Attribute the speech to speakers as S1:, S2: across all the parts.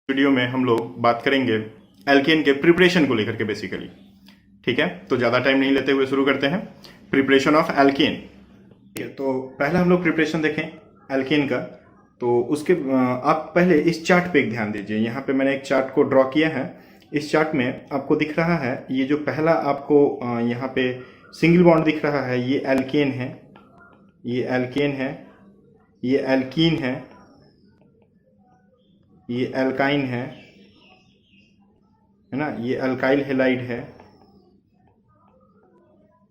S1: Video में हम लोग बात करेंगे एल्केन के प्रिपरेशन को लेकर के बेसिकली। ठीक है, तो ज़्यादा टाइम नहीं लेते हुए शुरू करते हैं। Preparation of alkene. तो पहला हम लोग प्रिपरेशन देखें एल्केन का। तो उसके आप पहले इस चार्ट पे एक ध्यान दीजिए। यहाँ पे मैंने एक चार्ट को ड्रॉ किया है। इस चार्ट में आपको दिख रहा है ये जो पहला आपको यहाँ पे सिंगल बॉन्ड दिख रहा है, ये एल्केन है, ये एल्केन है, ये एल्कीन है, ये एल्काइन है ना, ये अल्काइल हेलाइड है,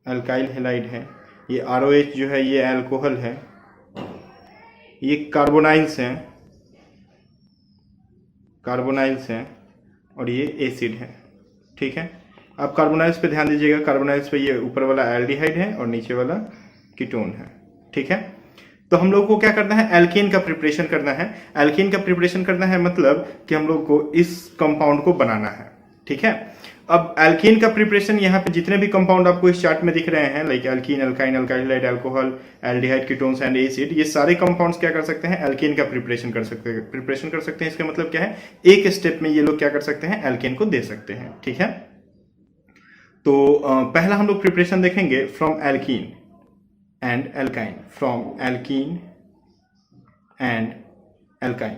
S1: अल्काइल हेलाइड है, ये ROH जो है ये अल्कोहल है, ये कार्बोनाइल्स हैं, कार्बोनाइल्स हैं, और ये एसिड है। ठीक है, अब कार्बोनाइल्स पे ध्यान दीजिएगा। कार्बोनाइल्स पे ये ऊपर वाला एल्डिहाइड है और नीचे वाला कीटोन है। ठीक है, तो हम लोग को क्या करना है, एल्केन का प्रिपरेशन करना है। एल्केन का प्रिपरेशन करना है मतलब कि हम लोग को इस कंपाउंड को बनाना है। ठीक है, अब एल्केन का प्रिपरेशन यहाँ पे जितने भी कंपाउंड आपको इस चार्ट में दिख रहे हैं, like alkene, alkyne, alkyl halide, alcohol, aldehyde, ketones and acid, ये सारे कंपाउंड्स क्या कर सकते हैं, एल्केन का प्रिपरेशन कर सकते हैं। इसका मतलब क्या है, एक स्टेप में ये लोग क्या कर सकते हैं, एल्केन को दे सकते हैं। ठीक है, तो पहला हम लोग प्रिपरेशन देखेंगे from alkene and alkyne. From alkene and alkyne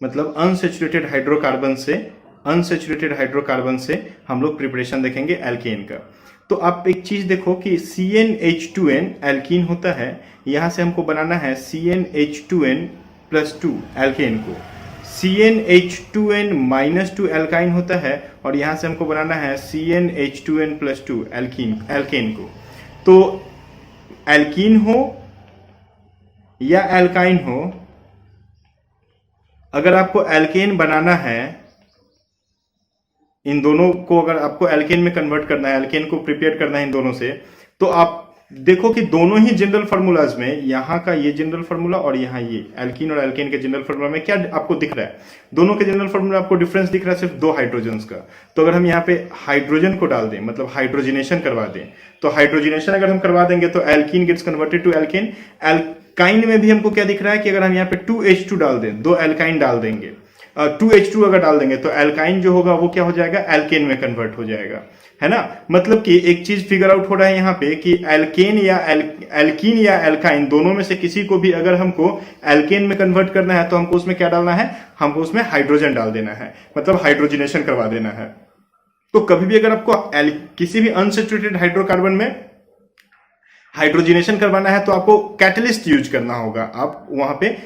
S1: मतलब अनसैचुरेटेड हाइड्रोकार्बन से हम लोग प्रिपरेशन देखेंगे एल्केन का। तो आप एक चीज देखो कि CnH2n एल्कीन होता है, यहां से हमको बनाना है CnH2n+2 एल्केन को। CnH2n-2 एल्काइन होता है और यहां से हमको बनाना है CnH2n+2 एल्केन को। तो एल्कीन हो या एल्काइन हो, अगर आपको एल्केन बनाना है, इन दोनों को अगर आपको एल्केन में कन्वर्ट करना है, एल्केन को प्रिपेयर करना है इन दोनों से, तो आप देखो कि दोनों ही जनरल फार्मूलाज में, यहां का ये जनरल फार्मूला और यहां ये एल्कीन और एल्केन के जनरल फार्मूला में क्या आपको दिख रहा है, दोनों के जनरल फार्मूला आपको डिफरेंस दिख रहा है सिर्फ 2 हाइड्रोजन्स का। तो अगर हम यहाँ पे हाइड्रोजन को डाल दें, मतलब हाइड्रोजिनेशन करवा दें, तो हाइड्रोजिनेशन अगर हम करवा देंगे तो alkene gets converted to alkane. Alkyne में भी हमको क्या दिख रहा है कि अगर हम यहाँ पे 2H2 डाल दें, 2 एल्काइन डाल देंगे, 2H2 अगर डाल देंगे तो एल्काइन जो होगा वो क्या हो जाएगा, एल्केन में कन्वर्ट हो जाएगा, है ना। मतलब कि एक चीज फिगर आउट हो रहा है यहाँ पे कि एल्केन या एल्कीन या एल्काइन दोनों में से किसी को भी अगर हमको एल्केन में कन्वर्ट करना है तो हमको उसमें क्या डालना है, हमको उसमें हाइड्रोजन डाल देना है, मतलब हाइड्रोजिनेशन करवा देना है। तो कभी भी अगर आपको किसी भी अनसैचुरेटेड हाइड्रोकार्बन में हाइड्रोजिनेशन करवाना है तो आपको कैटलिस्ट यूज करना होगा। आप वहां पे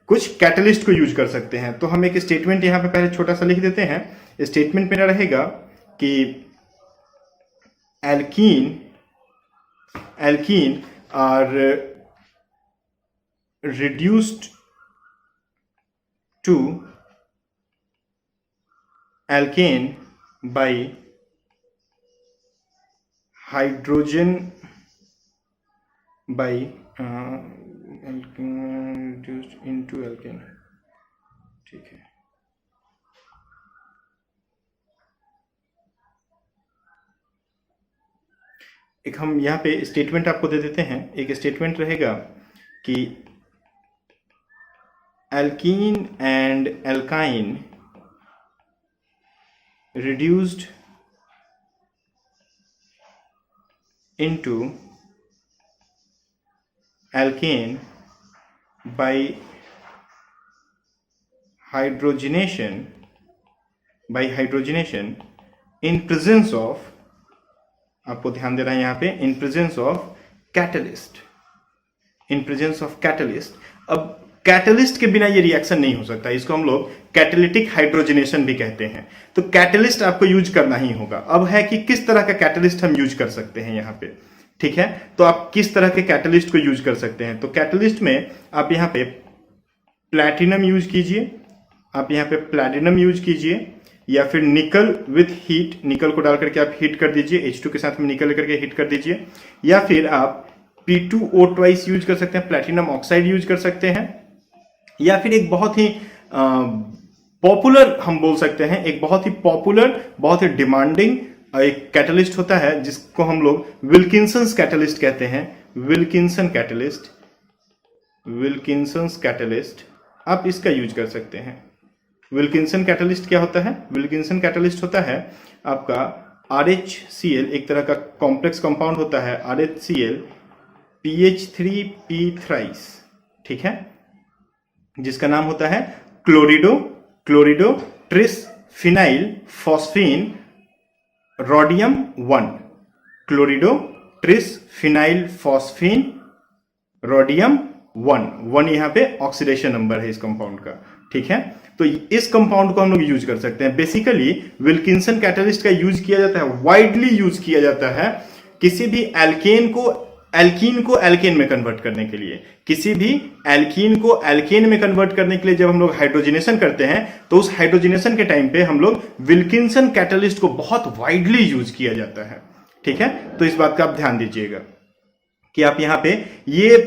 S1: कुछ कैटलिस्ट को यूज कर सकते हैं। तो हम एक स्टेटमेंट यहां पे पहले छोटा सा लिख देते हैं। स्टेटमेंट में रहेगा कि alkene are reduced to alkane by hydrogen by reduced into alkane। ठीक है, एक हम यहाँ पे स्टेटमेंट आपको दे देते हैं। एक स्टेटमेंट रहेगा कि alkene and alkyne reduced into alkane by hydrogenation in presence of, आपको ध्यान देना है यहाँ पे, in presence of catalyst। अब कैटलिस्ट के बिना ये रिएक्शन नहीं हो सकता, इसको हम लोग कैटेलिटिक हाइड्रोजनेशन भी कहते हैं। तो कैटलिस्ट आपको यूज करना ही होगा। अब है कि किस तरह का कैटलिस्ट हम यूज कर सकते हैं यहाँ पे। ठीक है, तो आप किस तरह के कैटलिस्ट को यूज कर सकते हैं, तो कैटलिस्ट में आप यहाँ पे प्लैटिनम यूज कीजिए, आप यहाँ पे प्लैटिनम यूज कीजिए, या फिर निकल विथ हीट, निकल को डाल करके आप हीट कर दीजिए, H2 के साथ में निकल लेकर के हीट कर दीजिए, या फिर आप P2O2 यूज कर सकते हैं, प्लैटिनम ऑक्साइड यूज कर सकते हैं, या फिर एक बहुत ही पॉपुलर हम बोल सकते हैं, एक बहुत ही पॉपुलर, बहुत ही डिमांडिंग एक कैटलिस्ट होता है जिसको हम लोग विल्किंसंस कैटलिस्ट कहते हैं। विल्किंसंस कैटलिस्ट आप इसका यूज कर सकते हैं। विल्किंसन कैटलिस्ट क्या होता है? विल्किंसन कैटलिस्ट होता है आपका RHCl, एक तरह का कॉम्प्लेक्स कंपाउंड होता है RHCl PH3P थ्राइस, ठीक है, जिसका नाम होता है chlorido tris phenyl phosphine rhodium 1, chlorido tris phenyl phosphine rhodium 1 यहाँ पे ऑक्सीडेशन नंबर है इस कंपाउंड का, ठीक है। तो इस कंपाउंड को हम लोग यूज कर सकते हैं। बेसिकली विल्किंसन कैटलिस्ट का यूज किया जाता है, वाइडली यूज किया जाता है किसी भी एल्कीन को एल्केन में कन्वर्ट करने के लिए। किसी भी एल्कीन को एल्केन में कन्वर्ट करने के लिए जब हम लोग हाइड्रोजनेशन करते हैं तो उस हाइड्रोजनेशन के टाइम पे हम लोग विल्किंसन कैटलिस्ट को बहुत वाइडली यूज किया जाता है, ठीक है। तो इस बात का आप ध्यान दीजिएगा कि आप यहां पे ये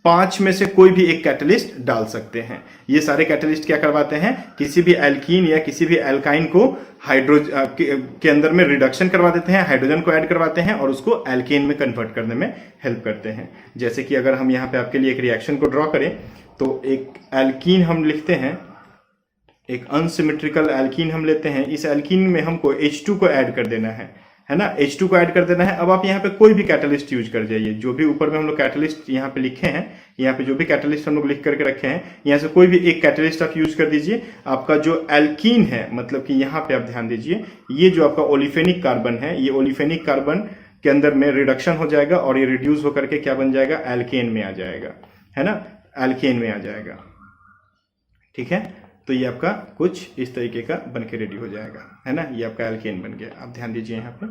S1: 5 में से कोई भी एक कैटलिस्ट डाल सकते हैं। ये सारे कैटलिस्ट क्या करवाते हैं? किसी भी एल्कीन या किसी भी एल्काइन को के अंदर में रिडक्शन करवा देते हैं, हाइड्रोजन को ऐड करवाते हैं और उसको एल्केन में कन्वर्ट करने में हेल्प करते हैं। जैसे कि अगर हम यहाँ पे आपके लिए एक रिएक्शन को ड्रॉ करें तो एक एल्कीन हम लिखते हैं, एक अनसिमेट्रिकल एल्कीन हम लेते हैं। इस एल्कीन में हमको H2 को ऐड कर देना है ना, H2 को ऐड कर देना है। अब आप यहाँ पे कोई भी कैटलिस्ट यूज कर जाइए, जो भी ऊपर में हम लोग कैटलिस्ट यहाँ पे लिखे हैं, यहाँ पे जो भी कैटलिस्ट हम लोग लिख करके रखे हैं, यहाँ से कोई भी एक कैटलिस्ट आप यूज कर दीजिए। आपका जो एल्कीन है, मतलब कि यहाँ पे आप ध्यान दीजिए, ये जो आपका ओलिफेनिक कार्बन है, ये ओलिफेनिक कार्बन के अंदर में रिडक्शन हो जाएगा और ये रिड्यूस होकर के क्या बन जाएगा? एल्केन में आ जाएगा, है ना, एल्केन में आ जाएगा, ठीक है। तो ये आपका कुछ इस तरीके का बन के रेडी हो जाएगा, है ना। ये आपका एल्केन बन गया। आप ध्यान दीजिए यहाँ पे,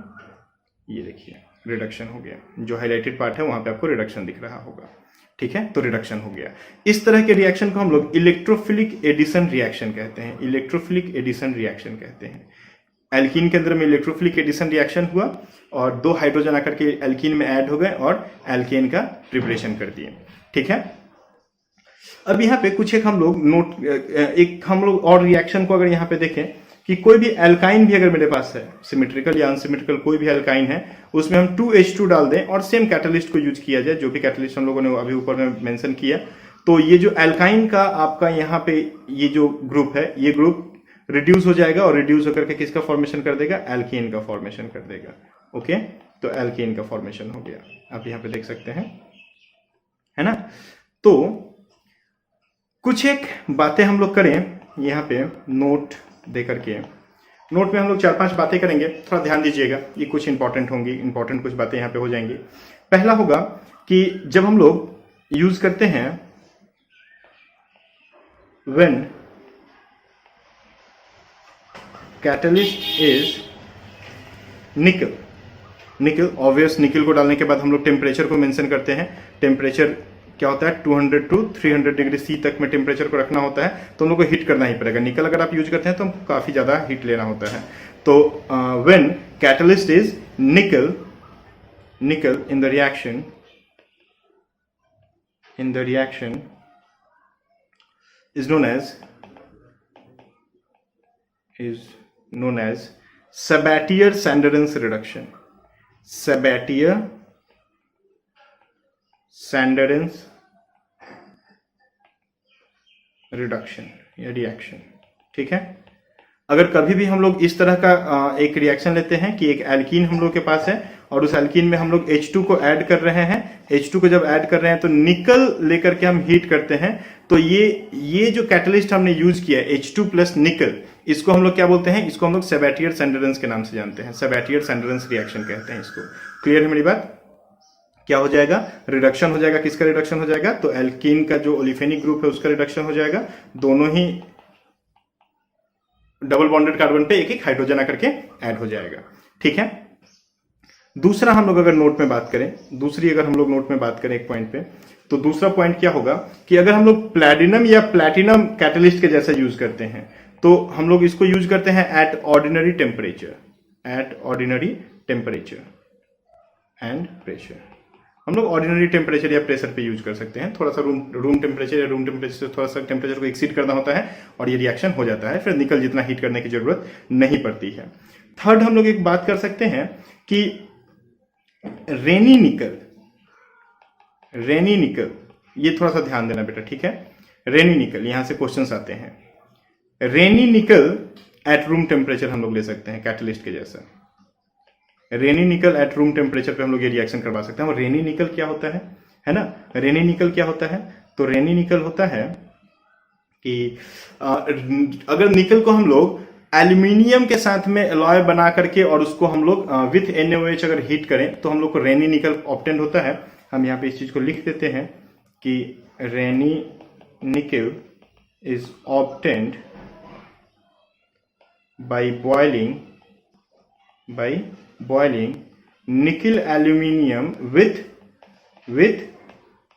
S1: ये देखिए रिडक्शन हो गया। जो हाइलाइटेड पार्ट है वहां पे आपको रिडक्शन दिख रहा होगा, ठीक है। तो रिडक्शन हो गया। इस तरह के रिएक्शन को हम लोग इलेक्ट्रोफिलिक एडिशन रिएक्शन कहते हैं। इलेक्ट्रोफिलिक एडिशन रिएक्शन कहते हैं। एल्कीन के अंदर में इलेक्ट्रोफिलिक एडिशन रिएक्शन हुआ और 2 हाइड्रोजन आकर के एल्कीन में ऐड हो गए और एल्केन का प्रिपरेशन कर दिए, ठीक है। अब यहाँ पे कुछ एक हम लोग और रिएक्शन को अगर यहाँ पे देखें कि कोई भी एल्काइन भी अगर मेरे पास है, सिमेट्रिकल या अनसिमेट्रिकल कोई भी एल्काइन है, उसमें हम 2H2 डाल दें और सेम कैटलिस्ट को यूज किया जाए, जो भी कैटलिस्ट हम लोगों ने अभी ऊपर में मेंशन किया, तो ये जो एल्काइन का आपका यहाँ पे ये जो ग्रुप है, ये ग्रुप रिड्यूस हो जाएगा और रिड्यूस होकर के किसका फॉर्मेशन कर देगा? एल्केन का फॉर्मेशन कर देगा। ओके, तो एल्केन का फॉर्मेशन हो गया, आप यहाँ पे देख सकते हैं, है ना। तो कुछ एक बातें हम लोग करें यहाँ पे नोट दे करके। नोट में हम लोग 4-5 बातें करेंगे, थोड़ा ध्यान दीजिएगा, ये कुछ इंपॉर्टेंट होंगी, इंपॉर्टेंट कुछ बातें यहाँ पे हो जाएंगी। पहला होगा कि जब हम लोग यूज करते हैं व्हेन कैटलिस्ट इज निकल, ऑब्वियस निकल को डालने के बाद हम लोग टेम्परेचर को मेंशन करते हैं। टेम्परेचर क्या होता है? 200 to 300 डिग्री सी तक में टेम्परेचर को रखना होता है, तो हम लोग को हीट करना ही पड़ेगा। निकल अगर आप यूज करते हैं तो काफी ज्यादा हीट लेना होता है। तो व्हेन कैटलिस्ट इज निकल in the reaction is known as Sabatier-Sanderens reduction. Sabatier-Sanderens reduction या रिएक्शन, ठीक है। अगर कभी भी हम लोग इस तरह का एक रिएक्शन लेते हैं कि एक एल्कीन हम लोग के पास है और उस एल्कीन में हम लोग H2 को ऐड कर रहे हैं, H2 को जब ऐड कर रहे हैं तो निकल लेकर के हम हीट करते हैं, तो ये जो कैटलिस्ट हमने यूज किया है H2 प्लस निकल, इसको हम लोग क्या बोलते हैं? इसको हम लोग सेबेटियर-सैंडरेंस के नाम से जानते हैं। सेबेटियर-सैंडरेंस रिएक्शन कहते हैं इसको। क्लियर है मेरी बात? क्या हो जाएगा? रिडक्शन हो जाएगा। किसका रिडक्शन हो जाएगा? तो एल्कीन का जो ओलिफेनिक ग्रुप है उसका रिडक्शन हो जाएगा। दोनों ही डबल बॉन्डेड कार्बन पे एक एक हाइड्रोजन आकर के ऐड हो जाएगा, ठीक है। दूसरा हम लोग अगर नोट में बात करें, एक पॉइंट पे, तो दूसरा पॉइंट क्या होगा कि अगर हम लोग प्लैटिनम या प्लैटिनम कैटलिस्ट के जैसा यूज करते हैं तो हम लोग इसको यूज करते हैं at ordinary temperature and pressure. हम लोग ऑर्डिनरी टेम्परेचर या प्रेशर पे यूज कर सकते हैं। थोड़ा सा रूम टेम्परेचर से थोड़ा सा टेम्परेचर को एक्सीड करना होता है और ये रिएक्शन हो जाता है, फिर निकल जितना हीट करने की जरूरत नहीं पड़ती है। थर्ड हम लोग एक बात कर सकते हैं कि रेनी निकल, ये थोड़ा सा ध्यान देना बेटा, ठीक है। रेनी निकल, यहां से क्वेश्चंस आते हैं। रेनी निकल एट रूम टेम्परेचर हम लोग ले सकते हैं कैटलिस्ट के जैसा। रेनी निकल एट रूम टेम्परेचर पे हम लोग ये रिएक्शन करवा सकते हैं। और रेनी निकल क्या होता है ना, रेनी निकल क्या होता है, तो रेनी निकल होता है कि अगर निकल को हम लोग एल्यूमिनियम के साथ में एलॉय बना करके और उसको हम लोग विथ NaOH अगर हीट करें तो हम लोग को रेनी निकल ऑब्टेन होता है। हम यहाँ पे इस चीज को लिख देते हैं कि रेनी निकल इज ऑब्टेन्ड बाय बॉइलिंग निकल एल्यूमिनियम विथ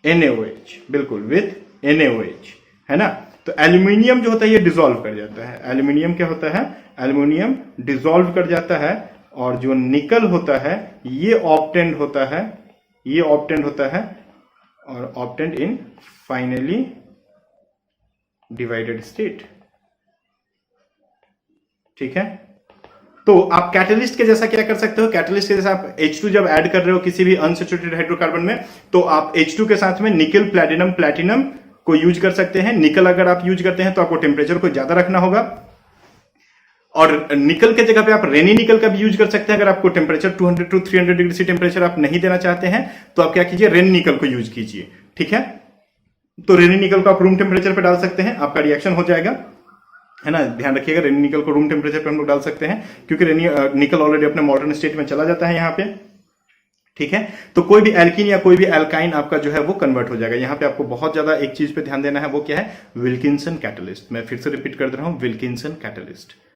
S1: NaOH, बिल्कुल विथ NaOH, है ना। तो एल्यूमिनियम जो होता है ये डिसॉल्व कर जाता है। एल्यूमिनियम क्या होता है, एल्यूमिनियम डिसॉल्व कर जाता है और जो निकल होता है ये ऑब्टेन्ड होता है, ये ऑब्टेन्ड होता है और ऑब्टेन्ड इन फाइनली डिवाइडेड स्टेट। ठीक है, तो आप कैटलिस्ट के जैसा क्या कर सकते हो, कैटलिस्ट के जैसा आप H2 जब ऐड कर रहे हो किसी भी अनसैचुरेटेड हाइड्रोकार्बन में, तो आप H2 के साथ में निकल प्लैटिनम को यूज कर सकते हैं। निकल अगर आप यूज करते हैं तो आपको टेम्परेचर को ज्यादा रखना होगा, और निकल के जगह पे आप रेनी निकल का भी यूज कर सकते हैं। अगर आपको temperature 200 to 300 degree C temperature आप नहीं देना चाहते हैं तो आप क्या कीजिए, रेनी निकल को यूज कीजिए। ठीक है, तो रेनी निकल को आप रूम टेम्परेचर पे डाल सकते हैं, आपका रिएक्शन हो जाएगा, है ना। ध्यान रखिएगा, रेनी निकल को रूम टेम्परेचर पे हम लोग डाल सकते हैं क्योंकि रेनी निकल ऑलरेडी अपने मॉडर्न स्टेट में चला जाता है यहाँ पे। ठीक है, तो कोई भी एल्कीन या कोई भी एल्काइन आपका जो है वो कन्वर्ट हो जाएगा। यहाँ पे आपको बहुत ज्यादा एक चीज पे ध्यान देना है, वो क्या है, विल्किंसन कैटलिस्ट। मैं फिर से रिपीट कर दे रहा हूं, विल्किंसन कैटलिस्ट।